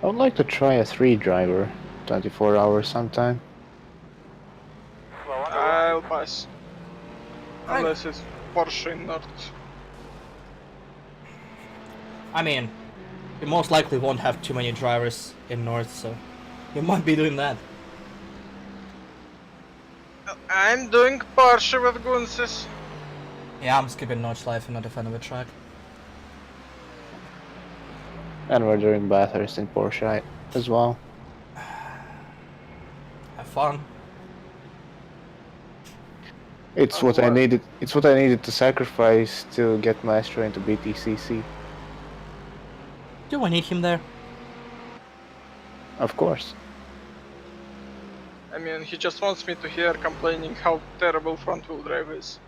I would like to try a 3-driver, 24 hours sometime. I'll pass. Unless it's Porsche in North. I mean, you most likely won't have too many drivers in North, so you might be doing that. I'm doing Porsche with Gunsis. Yeah, I'm skipping Notch Life and not a fan of the track. And we're doing Bathurst in Porsche as well. Have fun. It's what I needed. It's what I needed to sacrifice to get Maestro into BTCC. Do I need him there? Of course. I mean, he just wants me to hear complaining how terrible front wheel drive is.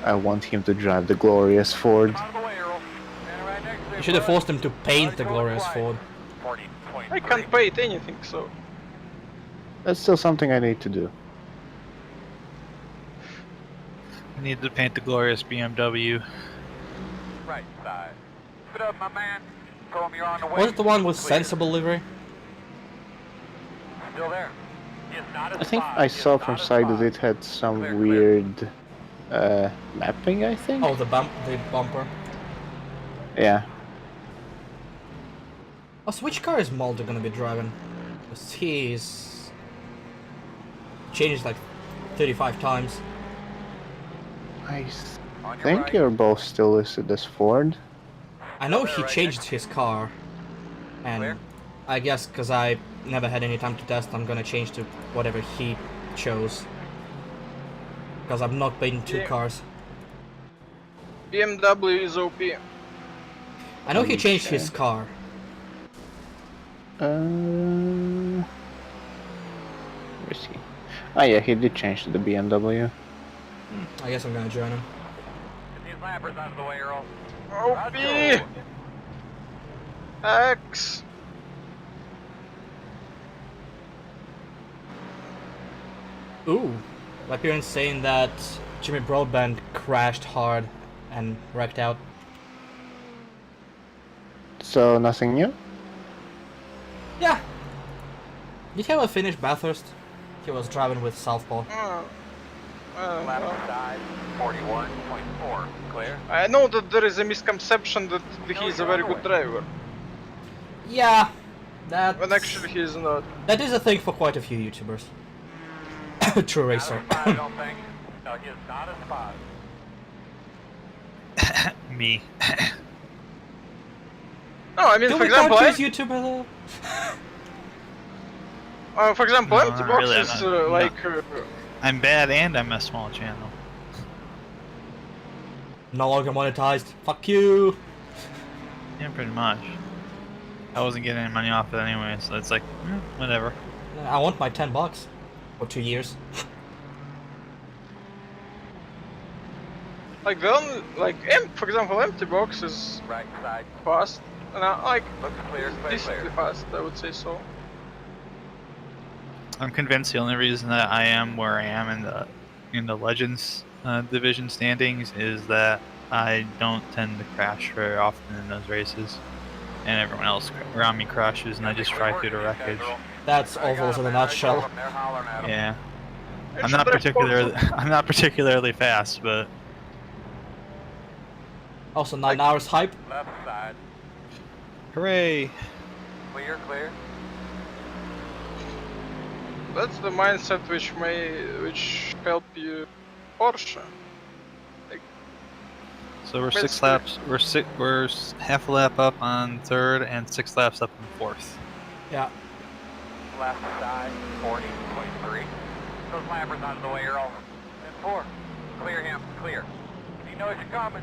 I want him to drive the glorious Ford. You should have forced him to paint the glorious Ford. I can't paint anything, so... That's still something I need to do. I need to paint the glorious BMW. Right side. Put up, my man. Told him you're on the way. Was it the one with sensible livery? Still there. I think I saw from side that it had some weird mapping, I think? Oh, the bumper. Yeah. Oh, so which car is Mulder gonna be driving? Because he's changed like 35 times. I think you're both still listed as Ford. I know he changed his car, and I guess because I never had any time to test, I'm gonna change to whatever he chose. Because I've not been two cars. BMW is OP. I know he changed his car. Where's he? Oh yeah, he did change to the BMW. I guess I'm gonna join him. These lappers out of the way, Earl. OP! X! Ooh, my parents saying that Jimmy Broadbent crashed hard and wrecked out. So nothing new? Yeah. Did he ever finish Bathurst? He was driving with Southpaw. Lap side, 41.4. Clear. I know that there is a misconception that he is a very good driver. Yeah, that. When actually he is not. That is a thing for quite a few YouTubers. True racer. I don't think. No, he is not a spot. Me. No, I mean, Do for we example, count you as YouTuber though? for example, No, empty not box really, is no. like. I'm bad and I'm a small channel. No longer monetized. Fuck you. Yeah, pretty much. I wasn't getting any money off it anyway, so it's like, whatever. I want my $10 for 2 years. Like the only, for example, empty box is Right side. fast, and Looks clear. decently fast, I would say so. I'm convinced the only reason that I am where I am in the Legends division standings is that I don't tend to crash very often in those races, and everyone else around me crashes, and I just drive through the wreckage. That's ovals in a nutshell. Yeah, I'm not particularly fast, but Also 9 hours hype. Left side. hooray! Clear, clear. That's the mindset which help you Porsche. So we're 6 laps. We're half a lap up on third and 6 laps up on fourth. Yeah. Left side, 40.3. Those lappers out of the way, Earl. And 4. Clear him, clear. He knows you're coming.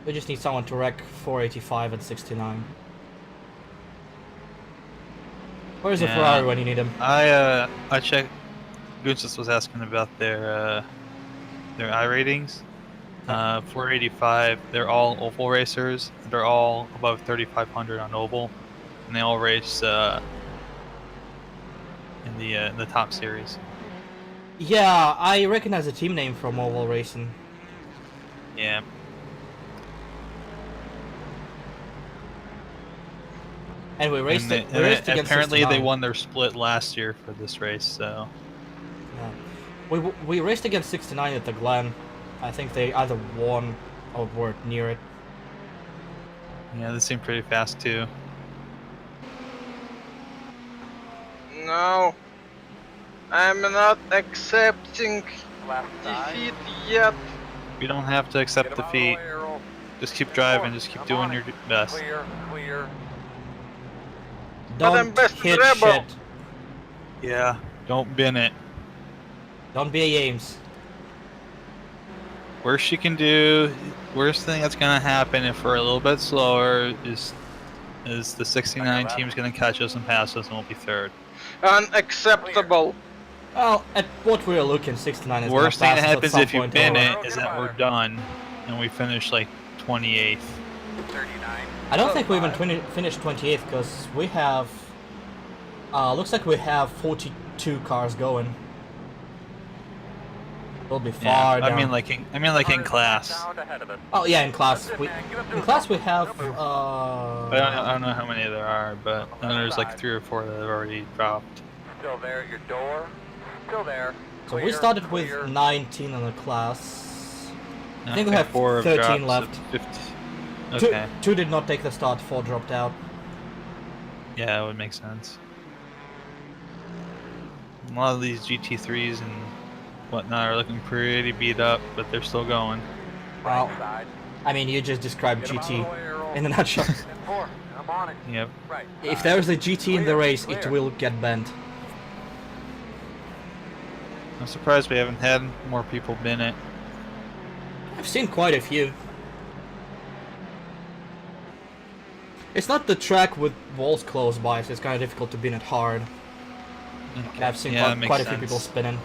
We just need someone to wreck 485 and 69. Where's the Ferrari when you need him? I checked. Gunsis was asking about their iRatings. 485. They're all oval racers. They're all above 3,500 on oval, and they all race in the top series. Yeah, I recognize the team name from oval racing. Yeah. And we raced, And we raced against apparently 69. they won their split last year for this race, so Yeah. We raced against 69 at the Glen. I think they either won or were near it. yeah, they seem pretty fast too. No. I'm not accepting Left side. defeat yet. You don't have to accept Get 'em out of the defeat. way, Earl. Just keep driving. Just keep I'm doing on your it. best. Clear, clear. But I'm Don't best hit rebel. shit. Yeah. Don't bin it. Don't be a James. Worst you can do, worst thing that's gonna happen if we're a little bit slower is the 69 team's gonna catch us and pass us, and we'll be third. Unacceptable. Well, at what we're looking, 69 is Worst thing gonna that pass us at happens some if you point bin anyway. it is that we're done, and we finish like 28th. 39. I don't think we even finished 28th because we have. Looks like we have 42 cars going. We'll be far Yeah, down. I mean like in class. Sound ahead of us. Oh yeah, in class. That's it, We man. Give 'em to in us. class we have. I don't know how many there are, but I know there's like 3 or 4 that have already dropped. Still there at your door. Still there. So we Clear, started with clear. 19 in the class. I think we Okay, have 4 have 13 dropped, left. so 50. Two, Okay. two did not take the start. 4 dropped out. Yeah, that would make sense. A lot of these GT3s and whatnot are looking pretty beat up, but they're still going. Well, Right side. I mean, you just described Get 'em out of GT the way, Earl. in a nutshell. And 4. I'm on it. Yep. Right. If side. there's a GT in the Clear, race, it clear. will get banned. I'm surprised we haven't had more people bin it. I've seen quite a few. It's not the track with walls close by, so it's kind of difficult to bin it hard. Okay. I've seen Yeah, that makes quite a few sense. people spinning.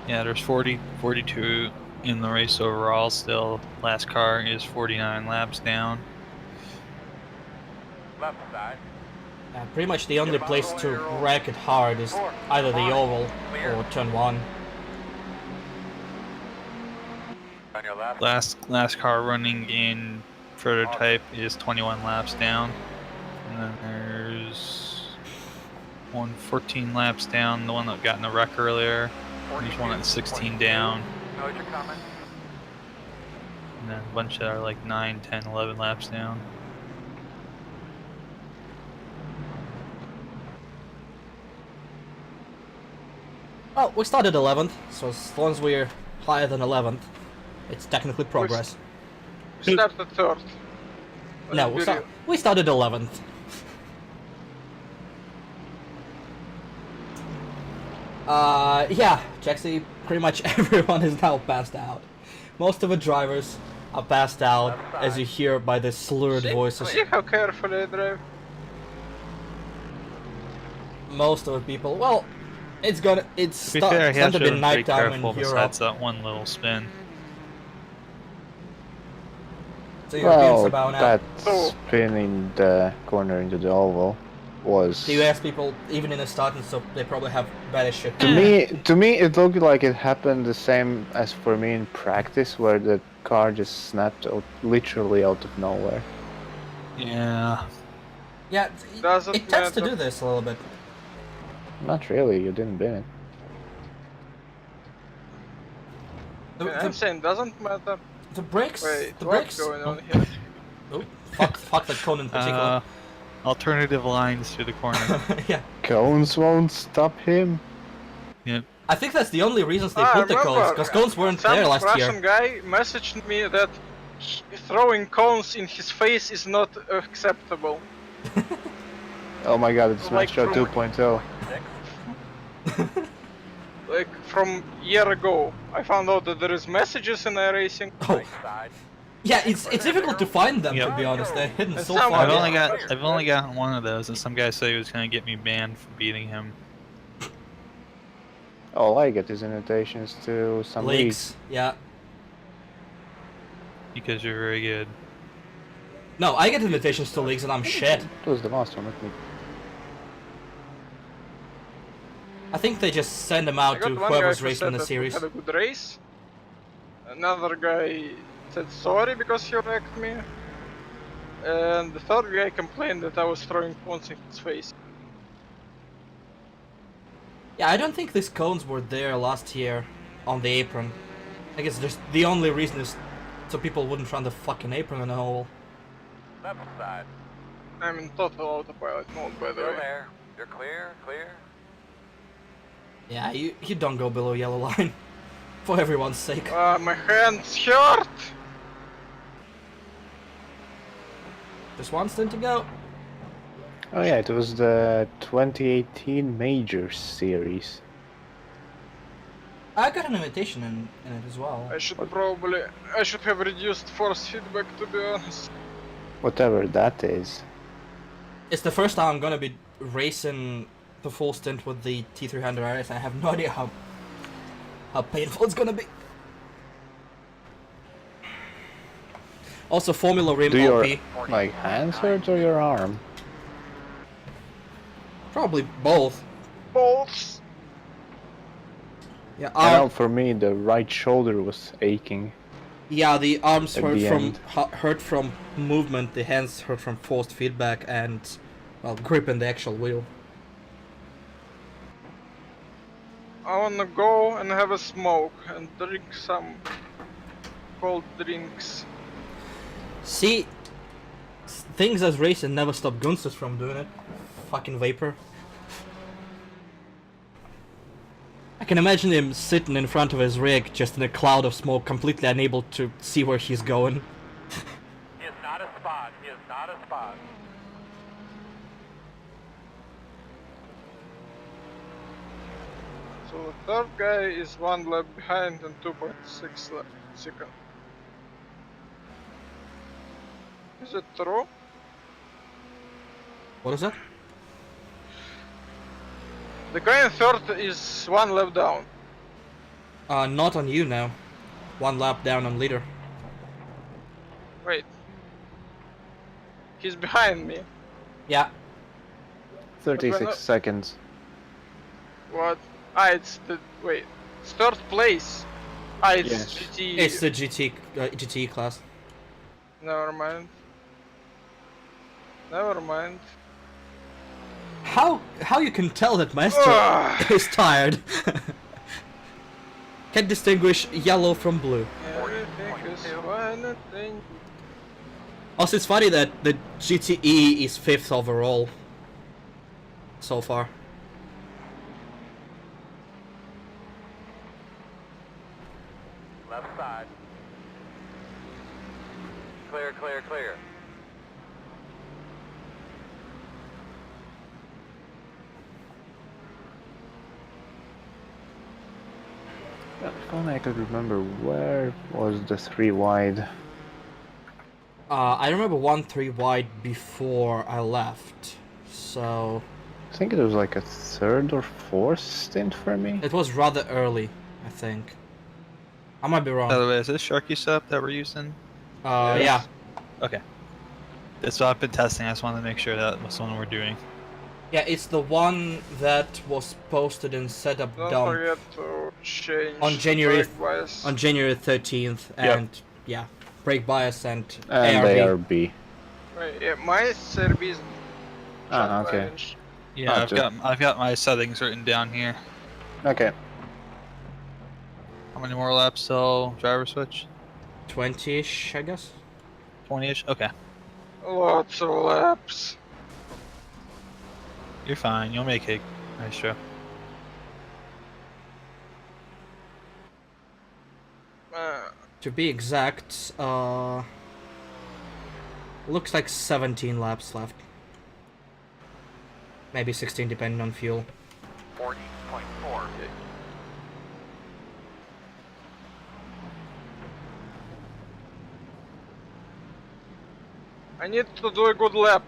Yeah, there's 42 in the race overall still. Last car is 49 laps down. Left side. Pretty much the only place to wreck it hard is either the oval or turn 1. On your left. Last car running in prototype is 21 laps down. And then there's one 14 laps down, the one that got in the wreck earlier. There's one at 16 down. Know what you're coming. And then a bunch that are like 9, 10, 11 laps down. Well, we started 11th, so as long as we're higher than 11th, it's technically progress. We started third. No, we started 11th. Yeah, Jaxie, pretty much everyone is now passed out. Most of the drivers are passed out, as you hear by the slurred voices. See how carefully I drive. Most of the people, well, it's To be fair, he starting has to to be be pretty nighttime in careful Europe. besides that one little spin. So Europeans Well, about now. that So- spin in the corner into the oval was. The US people, even in the starting, so they probably have better shit. To me, it looked like it happened the same as for me in practice, where the car just snapped out, literally out of nowhere. Yeah. Yeah, Doesn't it tends to matter. do this a little bit. Not really, you didn't bin it. I'm saying doesn't matter. The brakes. Wait, the what's brakes. going on here? Oh, fuck that cone in particular. Alternative lines through the corner. Yeah, Cones won't stop him. Yep. I think that's the only reasons they Ah, put the cones, remember, because cones weren't some there last Russian year. guy messaged me that throwing cones in his face is not acceptable. Oh my god, it's Like Smash Show from- 2.0. Like from year ago, I found out that there is messages in iRacing. Oh, Right side. yeah, it's difficult to find them, to Yep. be honest. They're hidden And so some- far. I've only gotten one of those, and some guy said he was gonna get me banned for beating him. All I get is invitations to some leagues. Leaks, yeah. Because you're very good. No, I get invitations to leagues and I'm shit. It was the last one, let me. I think they just send them I out got to one guy whoever's who racing said in the that we series. had a good race. Another guy said sorry because he wrecked me. And the third guy complained that I was throwing cones in his face. Yeah, I don't think these cones were there last year on the apron. I guess just the only reason is so people wouldn't run the fucking apron in a hole. Left side. I'm in total autopilot mode, by the Go way. there. You're clear, clear. Yeah, you don't go below yellow line. For everyone's sake. My hands hurt! Just one stint to go. Oh yeah, it was the 2018 Majors series. I got an invitation in it as well. I should have reduced force feedback, to be honest. Whatever that is. It's the first time I'm gonna be racing the full stint with the T300 RS. I have no idea how painful it's gonna be. Also, Formula Rim Do your OP. like hands hurt or your arm? Probably both. Balls! Yeah, I know for me the right shoulder was aching. yeah, the arms At hurt the from end. hurt from movement. The hands hurt from forced feedback and, well, grip in the actual wheel. I wanna go and have a smoke and drink some cold drinks. See, things as racing never stop Gunsters from doing it. Fucking vapor. I can imagine him sitting in front of his rig, just in a cloud of smoke, completely unable to see where he's going. He is not a spot. He is not a spot. So the third guy is 1 lap behind and 2.6 seconds. Is it true? What is that? The guy in third is 1 lap down. Not on you now. 1 lap down on leader. Wait. He's behind me. Yeah. 36 seconds. What? Ah, it's the... wait. It's third place. Ah, it's Yes. GT. It's the GT class. Never mind. Never mind. How you can tell that Maestro Ugh. is tired? Can't distinguish yellow from blue. Everything is fine and dangerous. Also, it's funny that the GTE is 5th overall so far. Left side. Clear, clear, clear. If only I could remember where was the 3 wide. I remember 1-3 wide before I left, so I think it was like a 3rd or 4th stint for me. it was rather early, I think. I might be By wrong. the way, is this Sharky setup that we're using? Yeah. Okay. That's what I've been testing. I just wanted to make sure that was the one we're doing. Yeah, it's the one that was posted in setup Don't dump forget to change on January brake bias. on January 13th, and yeah, brake bias and And ARB. ARB. Wait, yeah, my CRB is Ah, okay. range. Yeah, I've got my settings written down here. Okay. How many more laps till driver switch? 20-ish, I guess. 20-ish? Okay. Lots of laps. You're fine. You'll make it. Nice show. To be exact, looks like 17 laps left. Maybe 16 depending on fuel. 40.4. I need to do a good lap.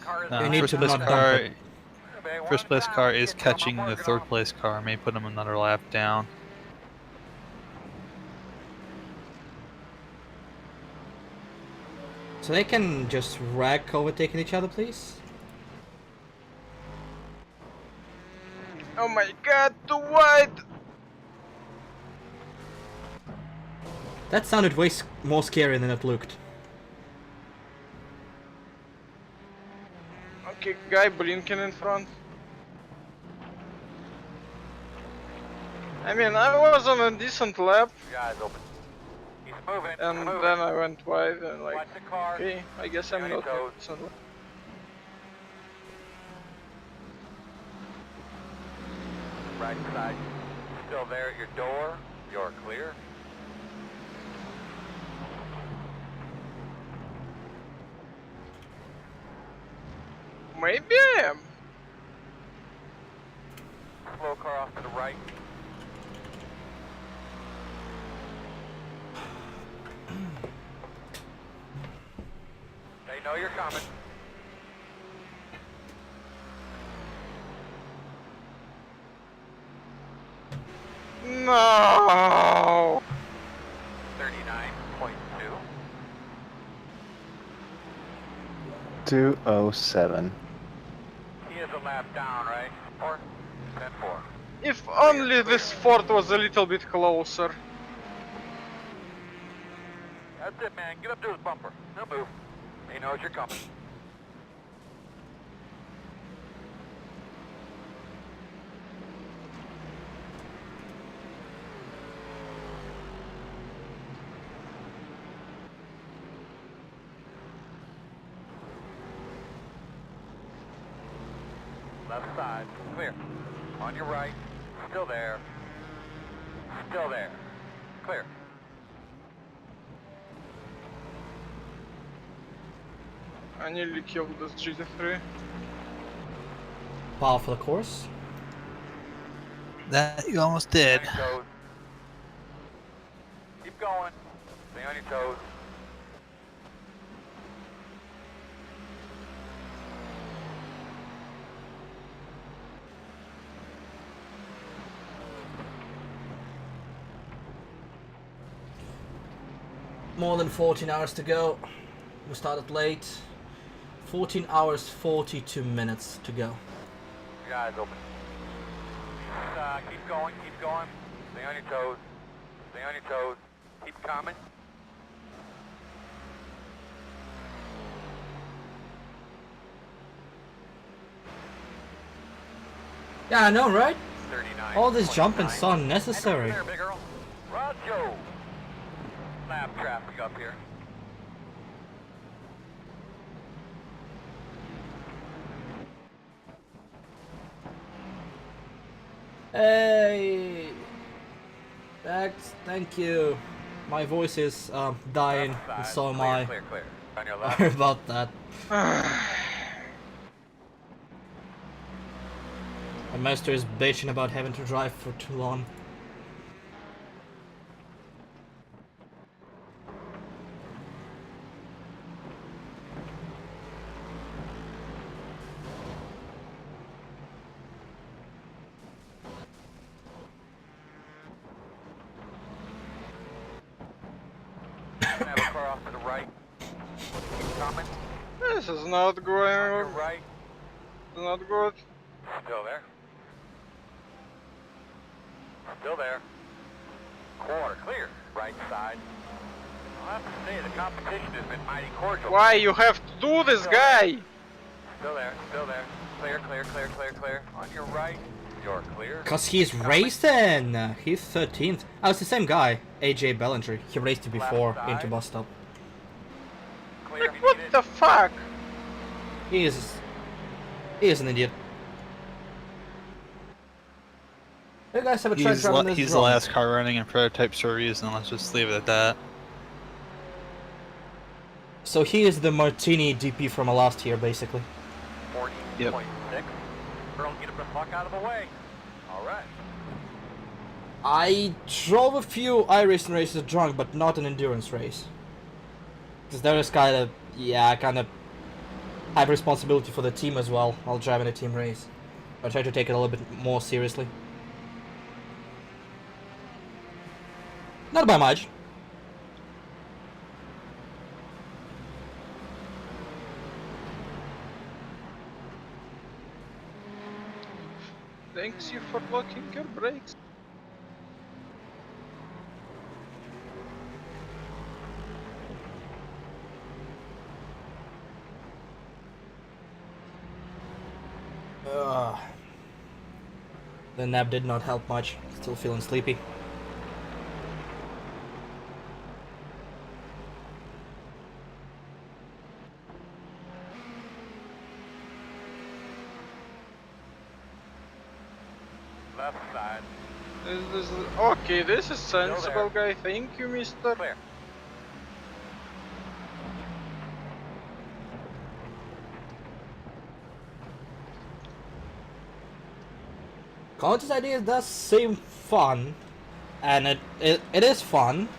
Car is You need First to place not dump car, it. first place car is catching the third place car. May put them another lap down. So they can just wreck overtaking each other, please? Oh my god, too wide! That sounded way more scary than it looked. Okay, guy blinking in front. I mean, I was on a decent lap, Your eyes open. He's moving. and moving. then I went wide and like, Watch the car. okay, I guess Stay I'm on your not on a toes. decent lap. Right side. Still there at your door. You're clear. Maybe I am. Slow car off to the right. They know you're coming. No. 39.2. 207. He is a lap down, right? 4? 10-4. If only this fort was a little bit closer. That's it, man. Get up to his bumper. He'll move. He knows you're coming. Left side, clear. On your right, still there. Still there. Clear. I nearly killed this GT3. Par for the course. That you almost did. Stay on your toes. Keep going. Stay on your toes. More than 14 hours to go. We started late. 14 hours 42 minutes to go. Your eyes open. Keep going, keep going. Stay on your toes. Stay on your toes. Keep coming. Yeah, I know, right? 39. All this jumping so unnecessary. There, big girl. Roger. Lap traffic up here. Hey! Thank you. My voice is dying, Left and side. so am Clear, I. Clear, clear. On your left. Sorry about that. My master is bitching about having to drive for too long. Have a car off to the right. Keep coming. This is not On your going. right. Not good. Still there. Still there. Quarter clear. Right side. I'll have to say the competition has been mighty cordial. Why you have to do this, guy? Still there. Still there. Clear, clear, clear, clear, clear. On your right. You're clear. Cause he's racing! He's 13th. Oh, it's the same guy, AJ Bellinger. He raced it before into bus stop. Clear if Like, you what need it. the fuck? He is an idiot. You guys have a try driving this He's the drone. last car running in prototype series, and let's just leave it at that. So he is the Martini DP from last year, basically. 40.6. Yep. Girl, get the fuck out of the way. Alright. I drove a few iRacing races drunk, but not an endurance race. Because there is kind of, yeah, I kind of have responsibility for the team as well while driving a team race. I try to take it a little bit more seriously. Not by much. Thanks you for locking your brakes. The nap did not help much. Still feeling sleepy. Left side. Okay, this is sensible guy. Thank you, mister. Clear. College's idea does seem fun, and it is fun,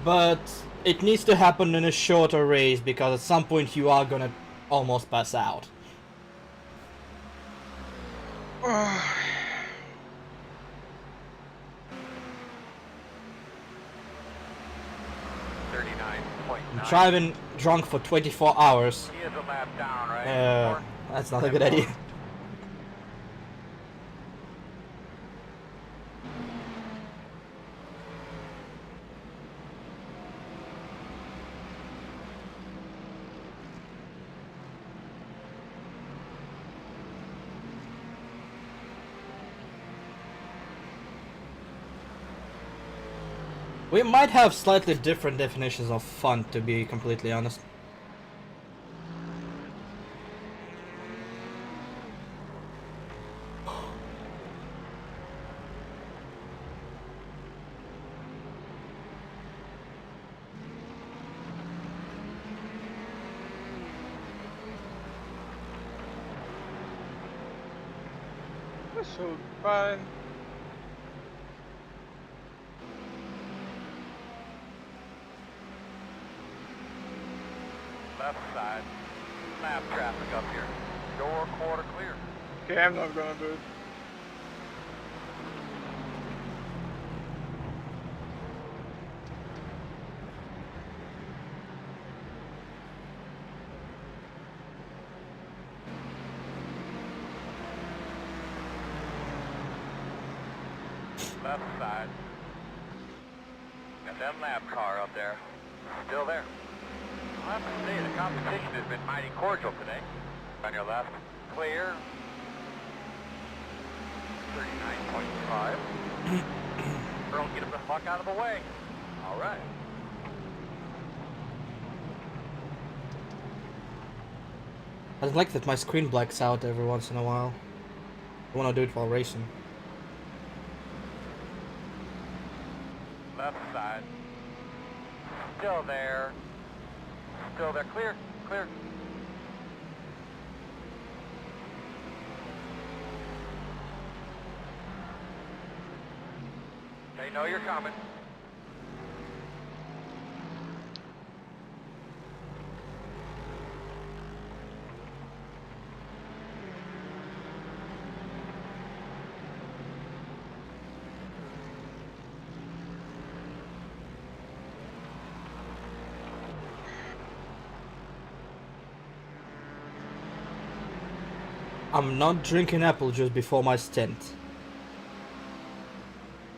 but it needs to happen in a shorter race because at some point you are gonna almost pass out. 39.9. Driving drunk for 24 hours, He is a lap down, right? that's not a good idea. We might have slightly different definitions of fun, to be completely honest. This will be fine. Left side. Lap traffic up here. Door quarter clear. Okay, I'm not gonna do it. Left side. Got that lap car up there. Still there. I'll have to say the competition has been mighty cordial today. On your left, clear. 39.5. Earl, get him the fuck out of the way. All right. I like that my screen blacks out every once in a while. I wanna do it while racing. Left side. Still there. Still there. Clear. Clear. They know you're coming. I'm not drinking apple juice before my stint.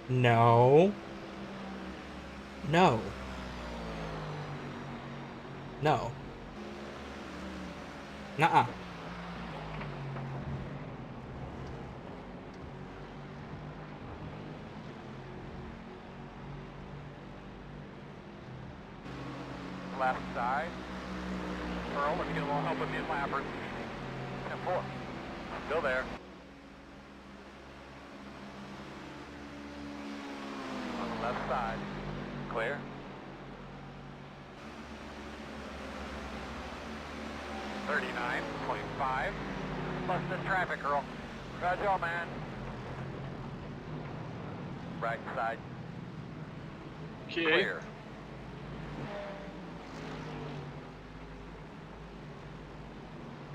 No. No. No. Nuh-uh. Left side. Earl, let me get a little help with these lappers. 10-4. Still there. On the left side. Clear. .5. Busting the traffic, Earl. Roger, all, man. Right side. Okay. Clear.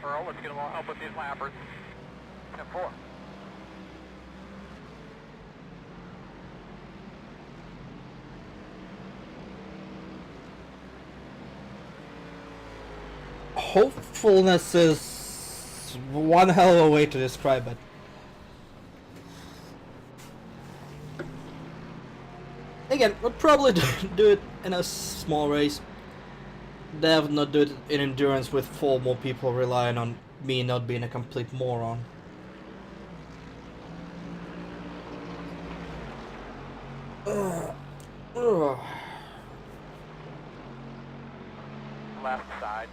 Earl, let's get a little help with these lappers. 10-4. Hopefulness is one hell of a way to describe it. Again, we'll probably do it in a small race. They have not do it in endurance with 4 more people relying on me not being a complete moron. Ugh. Left side.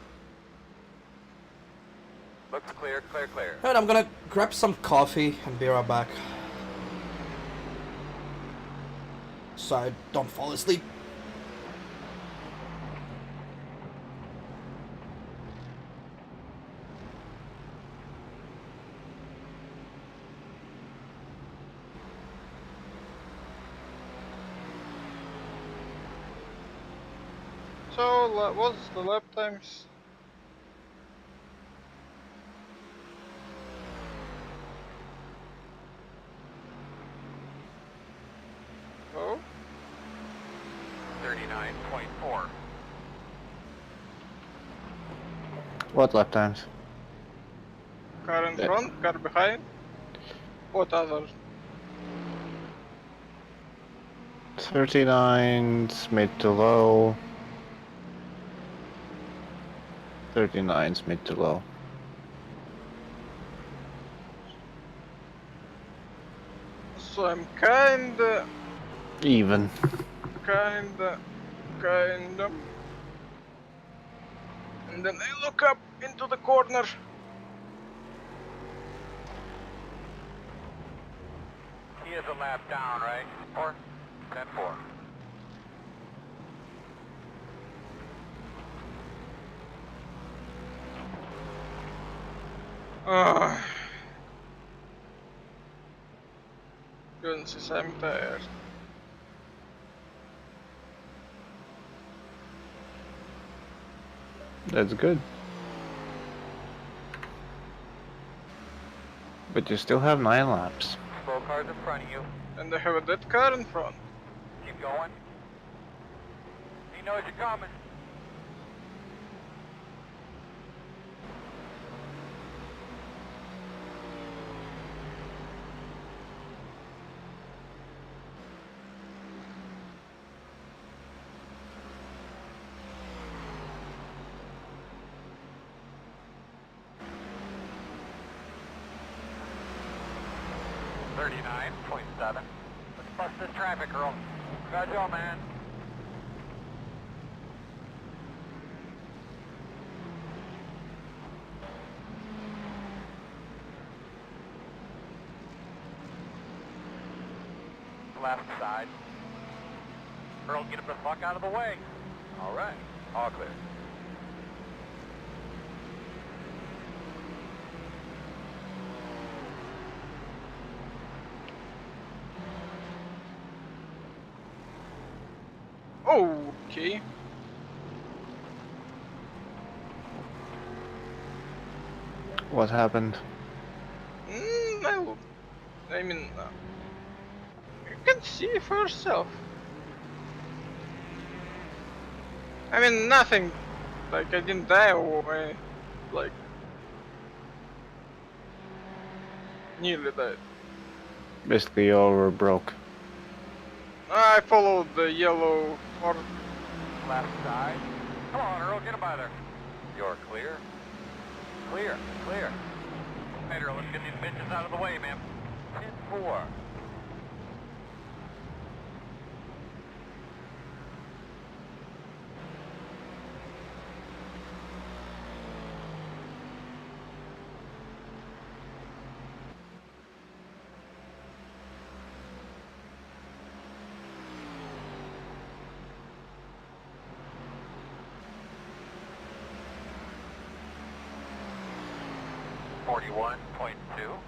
Looks clear, clear, clear. And I'm gonna grab some coffee and be right back. So I don't fall asleep. So, what's the lap times? Oh, 39.4. What lap times? car in Yeah. front, car behind. What other? 39's mid to low. 39's mid to low. So I'm kinda. Even. And then I look up into the corner. He is a lap down, right? 4? 10-4. Goodness, I'm tired. That's good. But you still have 9 laps. Slow cars in front of you. And I have a dead car in front. Keep going. He knows you're coming. .7. Let's bust this traffic, girl. Good job, man. Left side. Earl, get him the fuck out of the way. All right. All clear. Okay. What happened? I mean, you can see for yourself. I mean, nothing. Like, I didn't die or I, like, nearly died. Basically, you all were broke. I followed the yellow or Left side. Come on, Earl, get him by there. You're clear. Clear, clear. Hey, Earl, let's get these bitches out of the way, man. 10-4. .2.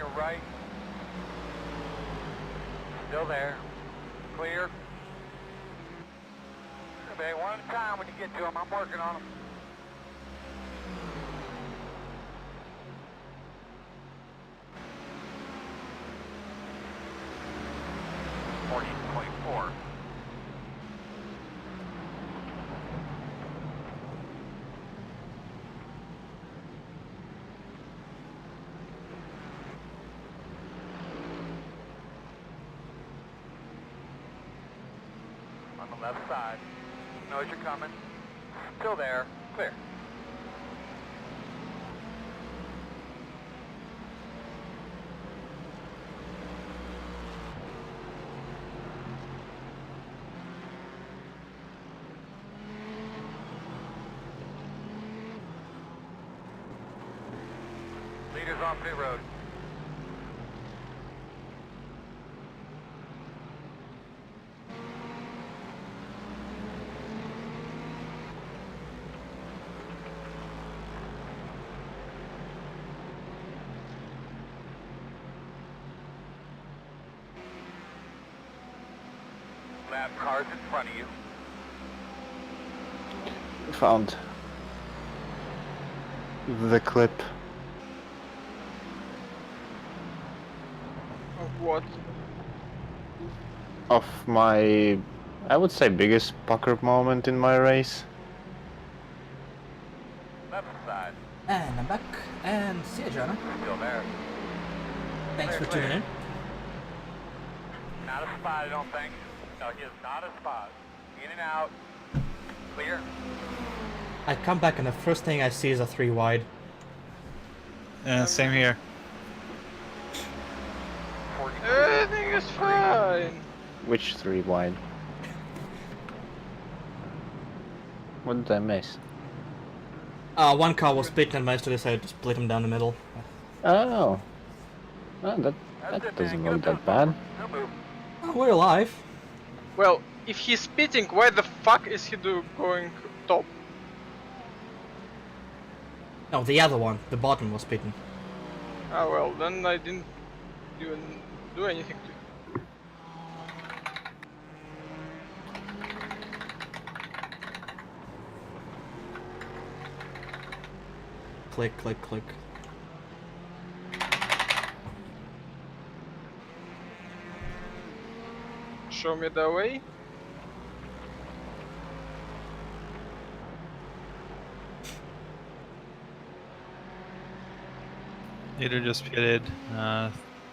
your right. Still there. Clear. Okay, one at a time when you get to them. I'm working on them. 40.4. On the left side. Knows you're coming. Still there. Clear. Leaders on pit road. Lab cars in front of you. Found the clip. Of what? Of my, I would say, biggest pucker moment in my race. Left side. And I'm back. And see ya, Jonah. Still there. Thanks for Clear, tuning in. Not a spot, I don't think. No, he is not a spot. In and out. Clear. I come back and the first thing I see is a 3 wide. Same here. 40. Everything is fine. Which 3 wide? What did I miss? One car was split and managed to decide to split him down the middle. Oh. Oh, That's that it, doesn't man. look Get up that bad. No move. Oh, we're alive. Well, if he's spitting, why the fuck is he going top? No, the other one, the bottom was spitting. Ah well, then I didn't even do anything to it. Click, click, click. Show me the way. Leader just pitted.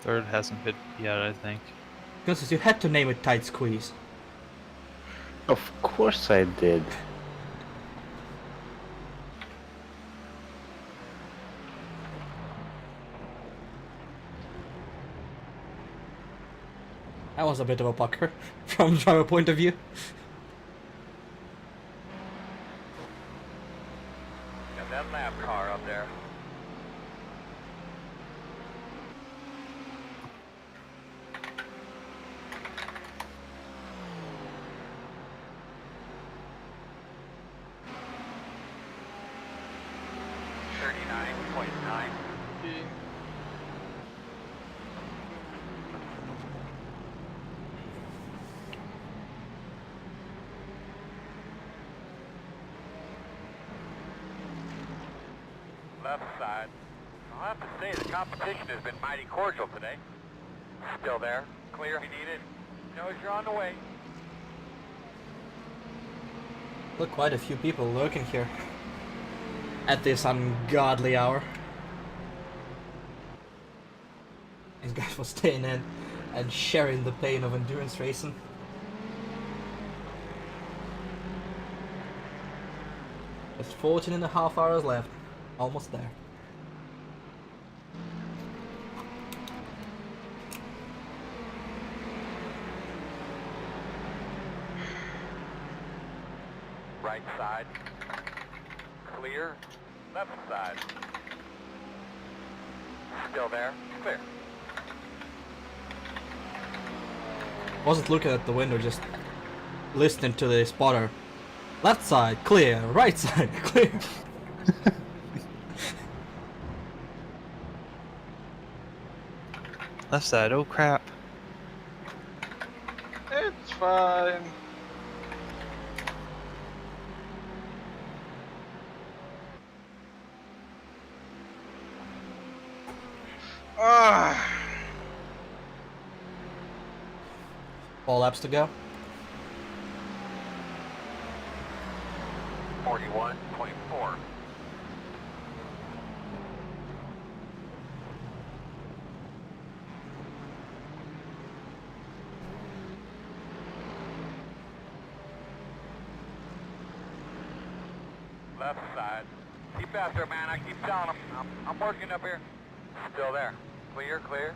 Third hasn't pitted yet, I think. Because you had to name it Tight Squeeze. Of course I did. That was a bit of a pucker, from driver point of view. Got that lap car up there. .9. Okay. Left side. I'll have to say the competition has been mighty cordial today. Still there. Clear if you need it. Knows you're on the way. Look, quite a few people lurking here. At this ungodly hour. These guys were staying in and sharing the pain of endurance racing. Just 14 and a half hours left. Almost there. Right side. Clear. Left side. Still there. Clear. Wasn't looking at the window, just listening to the spotter. Left side, clear. Right side, clear. Left side, oh crap. It's fine. Ah, 4 laps to go. 41.4. Left side. Keep after, man. I keep telling him. I'm working up here. Still there. Clear, clear.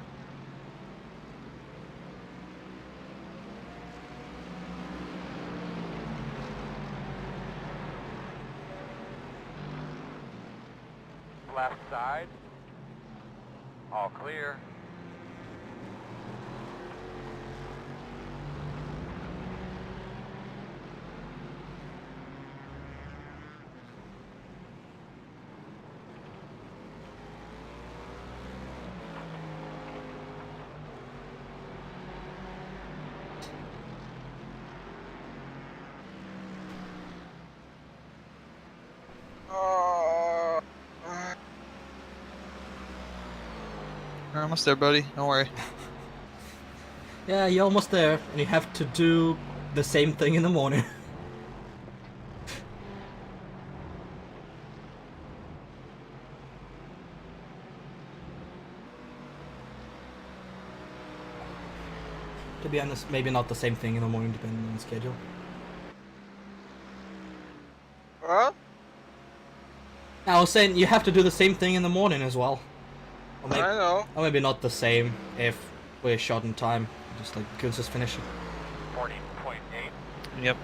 Left side. All clear. uh, We're almost there, buddy. Don't worry. Yeah, you're almost there, and you have to do the same thing in the morning. To be honest, maybe not the same thing in the morning, depending on the schedule. what? I was saying you have to do the same thing in the morning as well. Or maybe, I know. or maybe not the same if we're short in time. Just like goods just finishing. 40.8. Yep.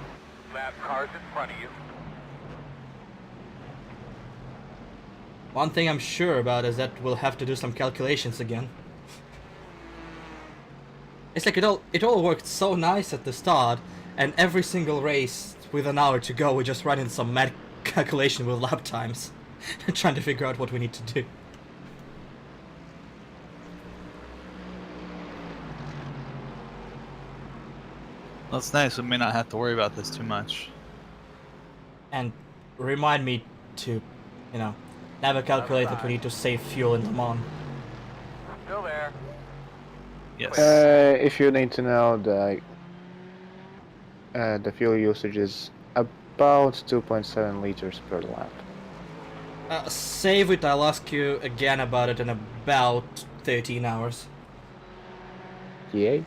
Lap cars in front of you. One thing I'm sure about is that we'll have to do some calculations again. It's like it all worked so nice at the start, and every single race with an hour to go, we're just running some mad calculation with lap times, trying to figure out what we need to do. Well, it's nice. We may not have to worry about this too much. And remind me to, never calculate that we need to save fuel in Le Mans. Still there. Yes. If you need to know, the fuel usage is about 2.7 liters per lap. Save it, I'll ask you again about it in about 13 hours. Yay.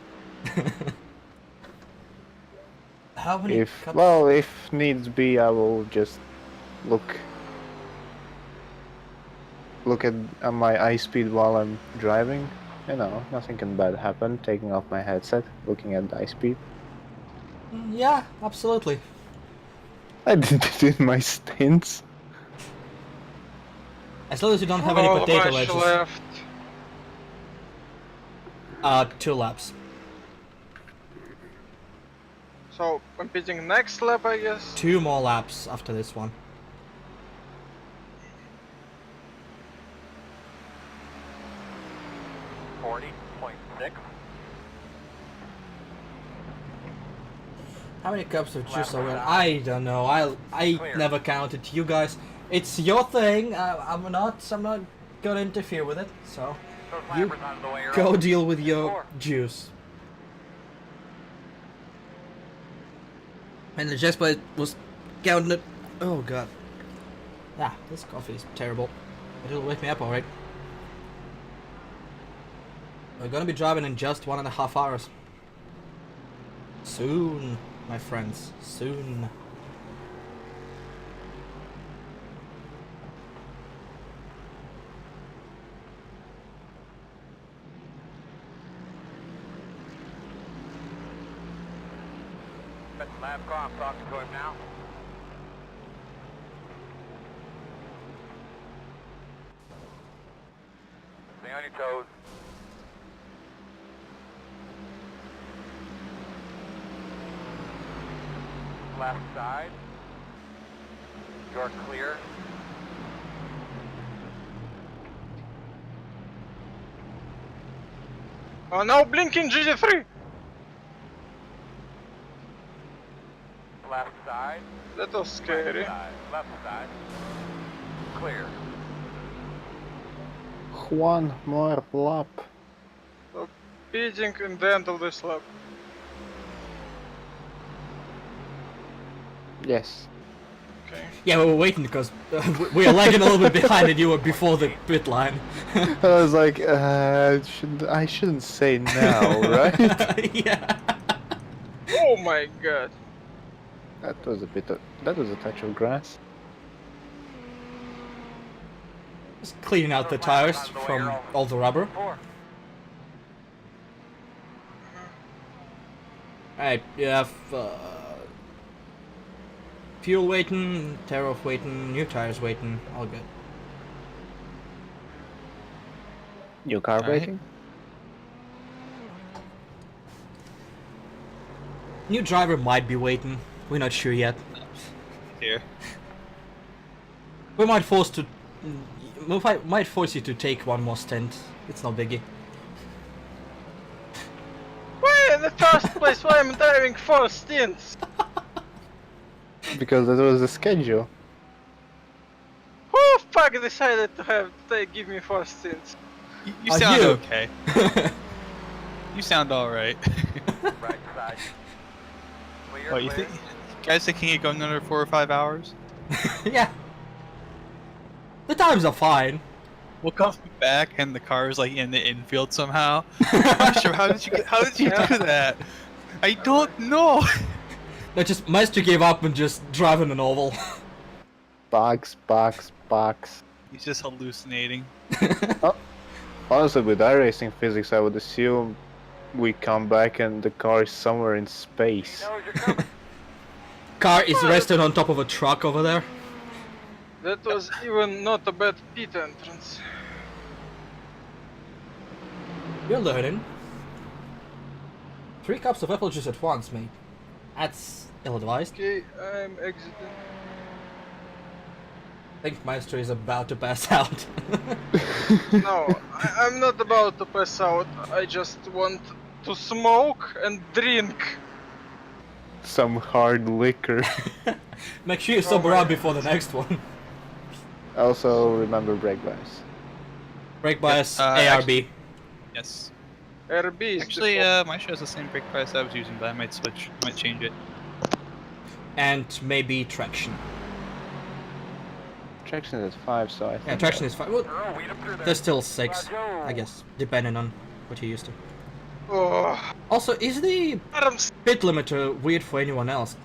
How many If needs be, I will just look at my eye speed while I'm driving. Nothing can bad happen. Taking off my headset, looking at the eye speed. Yeah, absolutely. I did it in my stints. As long as you don't have any How potato much wedges. left? 2 laps. So I'm pitching next lap, I guess. 2 more laps after this one. How many cups of juice are in? I don't know. I never counted. You guys, it's your thing. I'm not gonna interfere with it. So you go deal with your juice. And the Jesper was counting it. Oh god. Ah, this coffee is terrible. It'll wake me up, alright. We're gonna be driving in just 1.5 hours. Soon, my friends. Soon. Lap car, I'm talking to him now. Stay on your toes. Left side. You're clear. Oh, now blinking GT3! Left side. That was scary. Right side. Left side. Clear. One more lap. Pitting in the end of this lap. Yes. Okay. Yeah, we were waiting because we are lagging a little bit behind and you were before the pit line. I was like, I shouldn't say now, right? Yeah. Oh my god. That was a touch of grass. Just cleaning out the tires from all the rubber. 4. Alright, you have fuel waiting, tear off waiting, new tires waiting, all good. New car Alright. waiting? New driver might be waiting, we're not sure yet. Here. We might might force you to take one more stint. It's no biggie. Why in the first place why I'm driving 4 stints? Because that was the schedule. Who fuck decided to give me 4 stints? You Are sound you? okay. You sound alright. Right side. Clear. What, you clear. think? Guys think he can go another 4 or 5 hours? Yeah. The times are fine. We'll come back and the car is like in the infield somehow. I'm not sure how did you do that? I don't know. No, just Maestro gave up and just driving an oval. Box. He's just hallucinating. Honestly, with iRacing physics, I would assume we come back and the car is somewhere in space. Knows you're coming. Car is resting on top of a truck over there. That was even not a bad pit entrance. You're learning. 3 cups of apple juice at once, mate. That's ill-advised. Okay, I'm exiting. I think Maestro is about to pass out. No, I'm not about to pass out. I just want to smoke and drink. Some hard liquor. Make sure you sober up before the next one. Also, remember brake bias. Brake bias, Yep, ARB. Yes. RB is Actually, default. my show has the same brake price I was using, but I might change it. And maybe traction. Traction is 5, so I think. Yeah, traction is fine. Well, Oh, weed him through there. there's still 6, Roger. I guess, depending on what you're used to. Oh, Also, is the Adams. pit limiter weird for anyone else?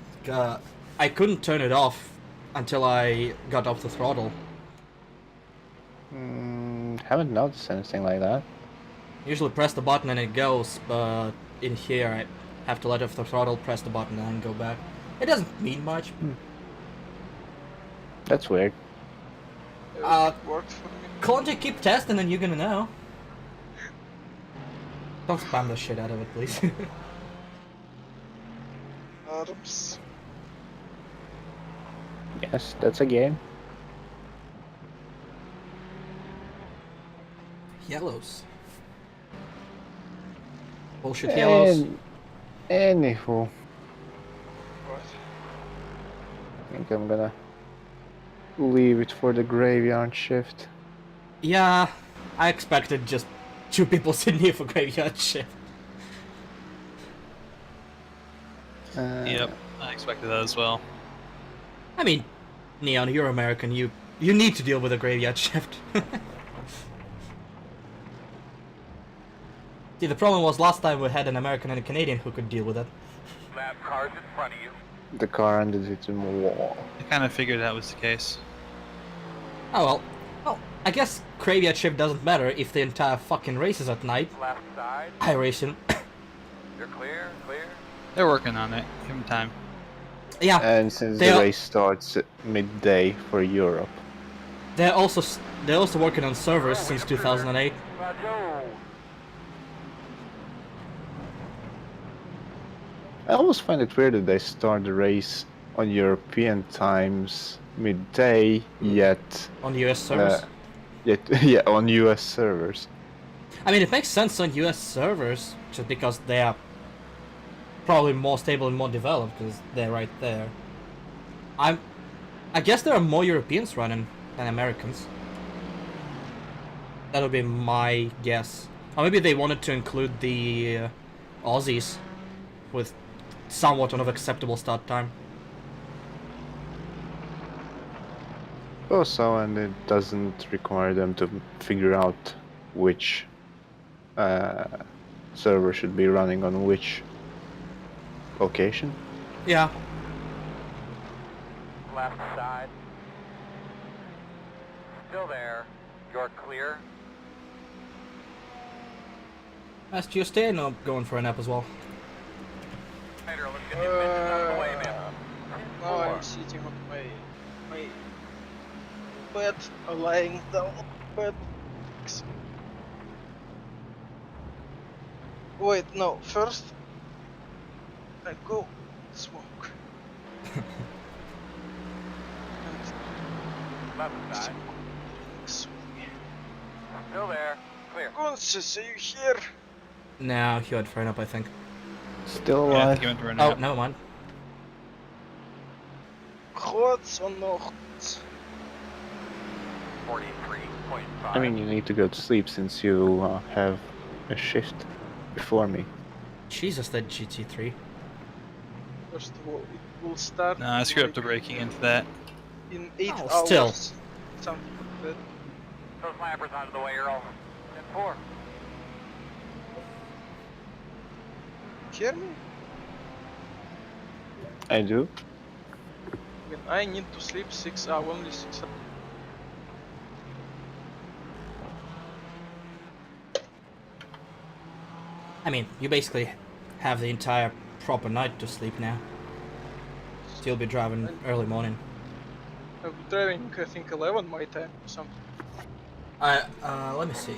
I couldn't turn it off until I got off the throttle. Haven't noticed anything like that. Usually press the button and it goes, but in here I have to let off the throttle, press the button and then go back. It doesn't mean much. That's weird. It worked for me. Can't you keep testing and you're gonna know? Don't spam the shit out of it, please. Adams. Yes, that's a game. Yellows. Bullshit yellows. Anywho, What? I think I'm gonna leave it for the graveyard shift. Yeah, I expected just 2 people sitting here for graveyard shift. Yep, I expected that as well. I mean, Neon, you're American. You need to deal with a graveyard shift. See, the problem was last time we had an American and a Canadian who could deal with it. Lap cars in front of you. The car ended it in a wall. I kind of figured that was the case. Oh well. Well, I guess graveyard shift doesn't matter if the entire fucking race is at night. Left side. iRacing. You're clear. Clear. They're working on it. Give them time. Yeah, And since They the are- race starts at midday for Europe. they're also working on servers since 2008. Roger. I always find it weird that they start the race on European times midday, yet On US servers. yeah, on US servers. I mean, it makes sense on US servers, just because they are probably more stable and more developed, because they're right there. I guess there are more Europeans running than Americans. That would be my guess. Or maybe they wanted to include the Aussies with somewhat of acceptable start time. Also, and it doesn't require them to figure out which server should be running on which location. Yeah. Left side. Still there. You're clear. As you stay, no, going for a nap as well. Later, let's get these bitches out of the way, man. Now I'm sitting on my bed, lying down on bed. Wait, no, first I go smoke. Left side. Still there. Clear. Gonsis, are you here? No, he went for a nap, I think. Still Yeah, I alive. think he went for a Oh, nap. never mind. Gods or not? 43.5. I mean, you need to go to sleep since you have a shift before me. Jesus, that GT3. First of all, it will start. No, I screwed up like the braking into that. in 8 Oh, hours. still. Something like that. Those lappers out of the way, Earl. 10-4. Hear me? I do. I mean, I need to sleep 6 hours, only 6 hours. I mean, you basically have the entire proper night to sleep now. So you'll be driving early morning. I'm driving, I think, 11 my time or something. Let me see.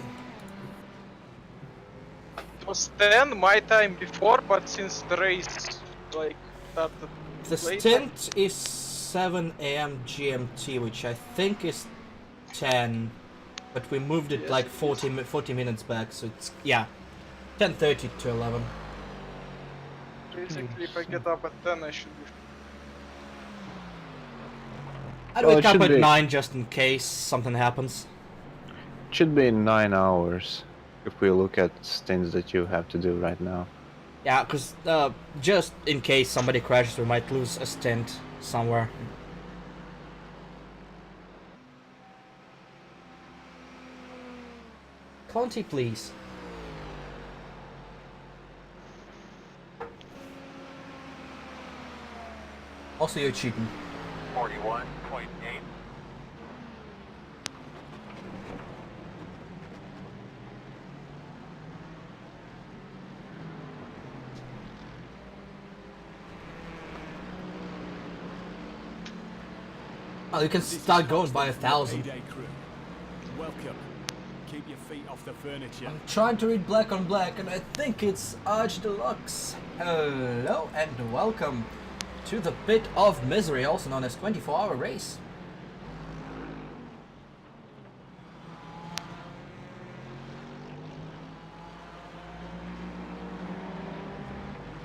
It was 10 my time before, but since the race like started The later, stint is 7 AM GMT, which I think is 10, but we moved it Yes, like it is. 40 minutes back, so it's, yeah, 10:30 to 11. basically if I get up at 10 I should be. I'd Well, wake it up should at be. 9 just in case something happens. It should be 9 hours if we look at stints that you have to do right now. Yeah, because just in case somebody crashes, we might lose a stint somewhere. Conti, please. Also, you're cheating. 41.8. Oh, you can start going by 1,000. Mayday crew. Welcome. Keep your feet off the furniture. I'm trying to read black on black, and I think it's Arch Deluxe. Hello and welcome to the Pit of Misery, also known as 24-hour race.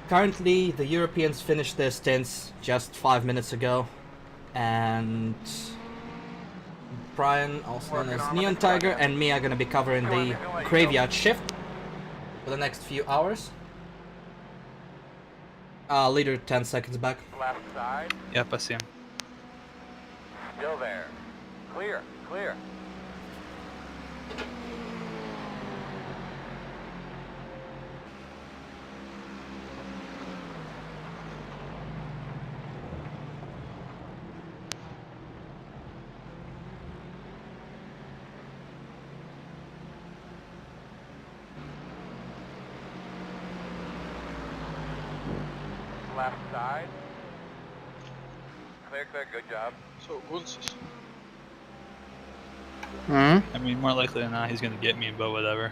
Currently, the Europeans finished their stints just 5 minutes ago, and Brian, also known as Neon Tiger, and me are gonna be covering the graveyard shift for the next few hours. Leader 10 seconds back. Left side. Yep, I see him. Still there. Clear. Clear. Left side. Clear, clear. Good job. So Gunsis. Hmm? I mean, more likely than not, he's gonna get me, but whatever.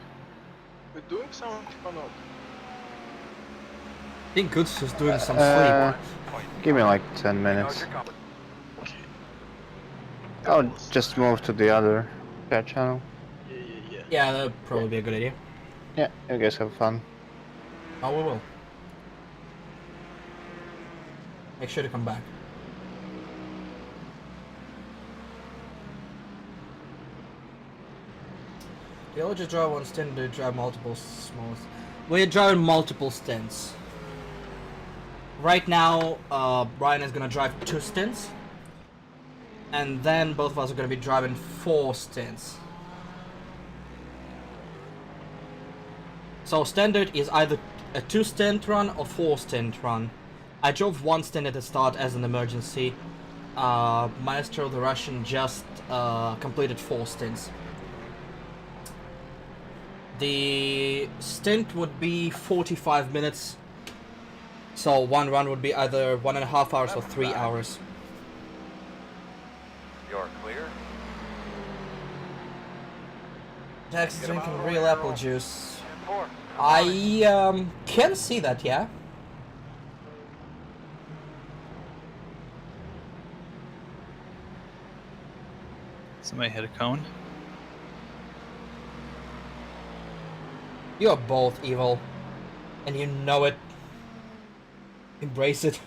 We're doing something or not? I think Goods is doing some Uh, Point. give me like 10 You know minutes. you're coming. Okay. I'll just move to the other chat channel. Yeah. sleep. Yeah, that would probably be a good idea. Yeah, you guys have fun. Oh, we will. Make sure to come back. Do you all just drive one stint, or do you drive multiple small? We're driving multiple stints. Right now, Brian is gonna drive 2 stints. And then both of us are gonna be driving 4 stints. So standard is either a 2 stint run or 4 stint run. I drove 1 stint at the start as an emergency. Maestro the Russian just completed 4 stints. The stint would be 45 minutes. So one run would be either 1.5 hours or 3 hours. You're clear. Jack's drinking real apple juice. 10-4. I can see that, yeah. Somebody hit a cone. You're both evil. And you know it. Embrace it.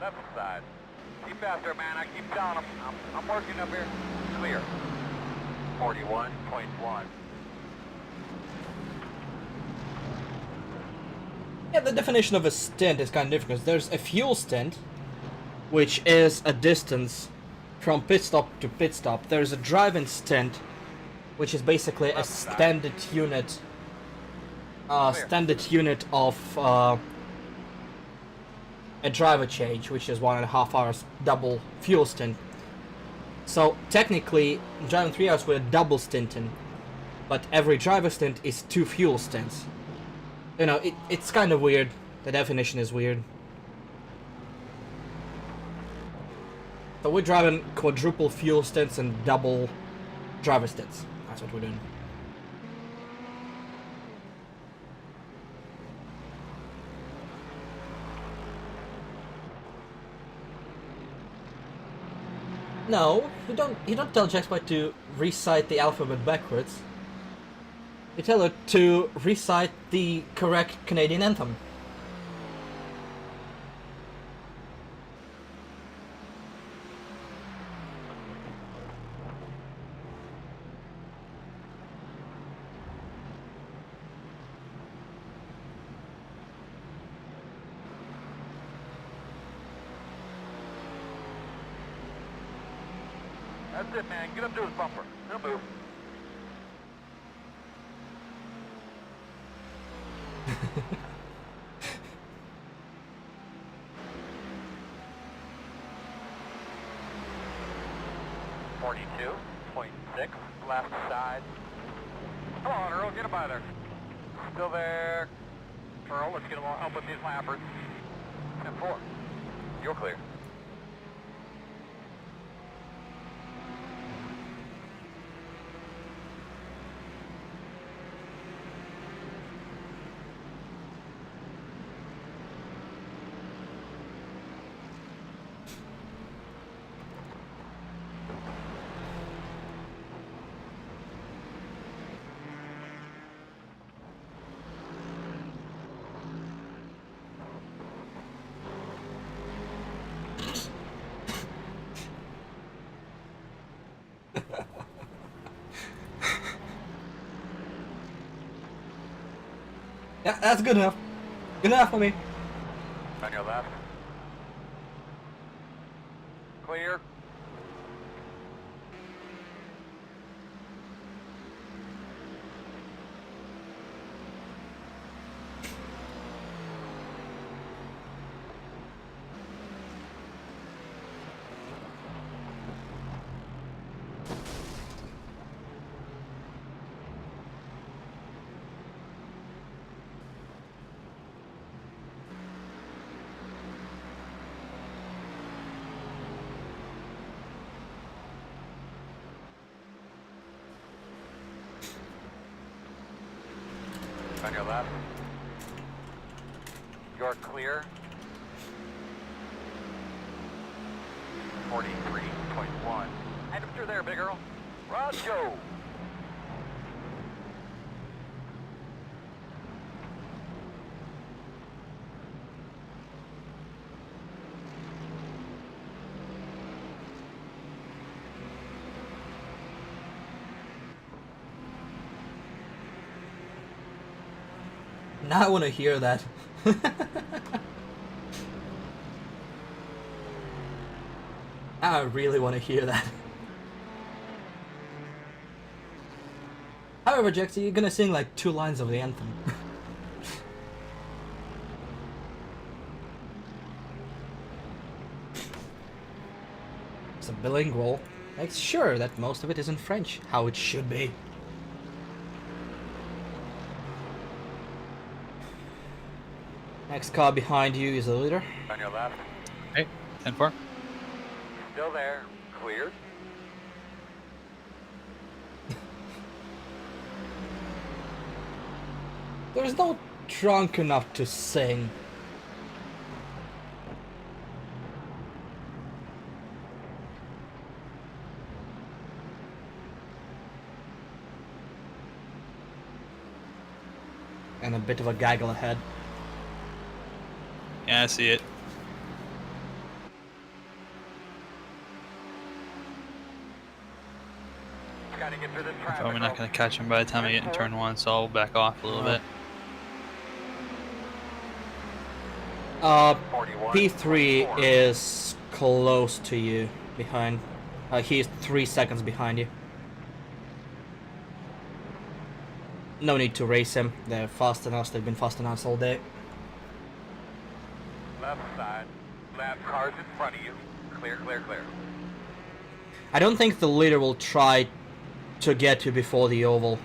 Left side. Keep after, man. I keep telling him. I'm working up here. Clear. 41.1. Yeah, the definition of a stint is kind of different because there's a fuel stint, which is a distance from pit stop to pit stop. There's a driving stint, which is basically a standard unit. Standard unit of a driver change, which is 1.5 hours double fuel stint. So technically, driving 3 hours with a double stinting, but every driver stint is 2 fuel stints. You know, it's kind of weird. The definition is weird. So we're driving quadruple fuel stints and double driver stints. That's what we're doing. No, you don't tell Jackspot to recite the alphabet backwards. You tell her to recite the correct Canadian anthem. That's it, man. Get up to his bumper. He'll move. .6, left side. Come on, Earl, get him by there. Still there. Earl, let's get him up with these lappers. 10-4. You're clear. Yeah, that's good enough. Good enough for me. On your left. Clear. On your left. You're clear. 43.1. Head him through there, big girl. Run, go. Now I want to hear that. I really want to hear that. However, Jax, you're gonna sing like 2 lines of the anthem. It's a bilingual. Makes sure that most of it is in French, how it should be. Next car behind you is the leader. On your left. Hey, 10-4. Still there. Cleared. There's no drunk enough to sing. And a bit of a gaggle ahead. Yeah, I see it. Gotta get through this I'm traffic. probably not going to catch him by the time I get in turn 1, so I'll back off a little bit. P3 is close to you, behind. He's 3 seconds behind you. No need to race him. They're fast enough. They've been fast enough all day. Left side. Left cars in front of you. Clear, clear, clear. I don't think the leader will try to get you before the oval.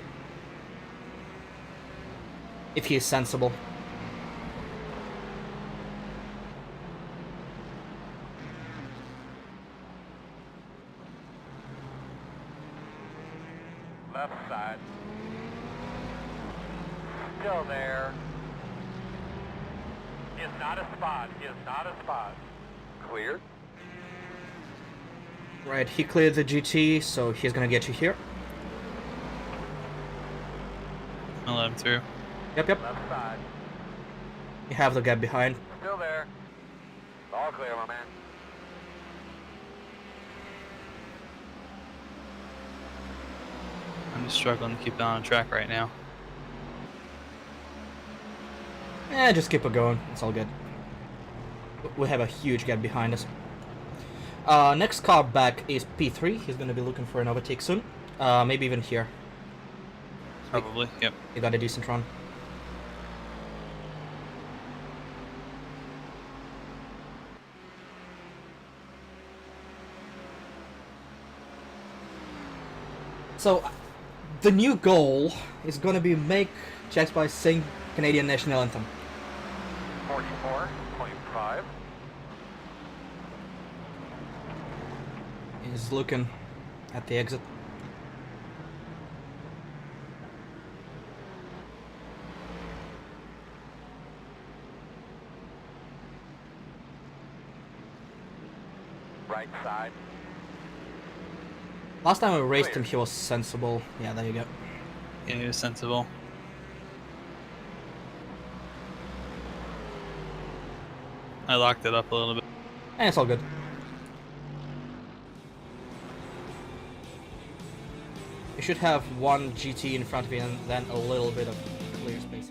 If he's sensible. Left side. Still there. Is not a spot. Is not a spot. Cleared. Right, he cleared the GT, so he's gonna get you here. I'll let him through. Yep, yep. Left side. You have the gap behind. Still there. All clear, my man. I'm just struggling to keep it on track right now. Just keep it going. It's all good. We have a huge gap behind us. Next car back is P3. He's gonna be looking for an overtake soon. Maybe even here. Probably, yep. He got a decent run. So, the new goal is gonna be make Jax by sing Canadian national anthem. 44.5. He's looking at the exit. Right side. Last time we raced him, he was sensible. Yeah, there you go. Yeah, he was sensible. I locked it up a little bit. And it's all good. You should have one GT in front of you and then a little bit of clear space.